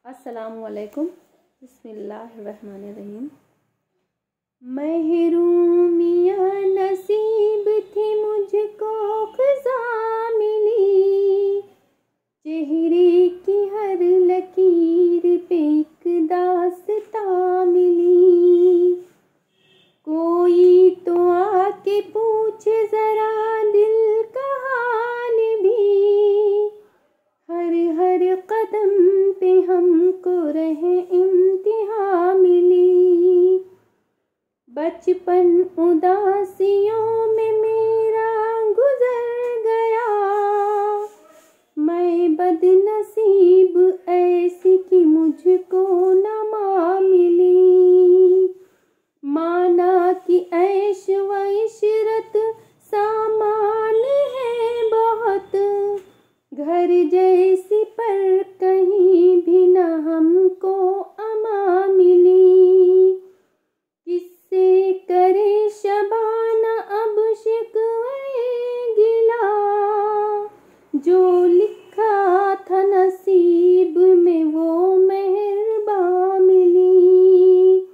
अस्सलामुअलैकुम। बिस्मिल्लाहिर्रहमानिर्रहीम। महरूमिया नसीब थी मुझको ख़ज़ा मिली, चेहरे की हर लकीर पे एक दास्तां मिली। कोई तो आके पूछे ज़रा दिल का हाल भी, हर कदम पे हमको रहे इम्तिहान मिली। बचपन उदासियों में मेरा गुजर गया, मैं बदनसीब ऐसी कि मुझको न माँ मिली। माना कि ऐश व इशरत सामान है बहुत, घर जैसी पर कहीं भी न हमको अमा मिली। किससे करे शबाना अब शिकवे गिला, जो लिखा था नसीब में वो मेहरबान मिली।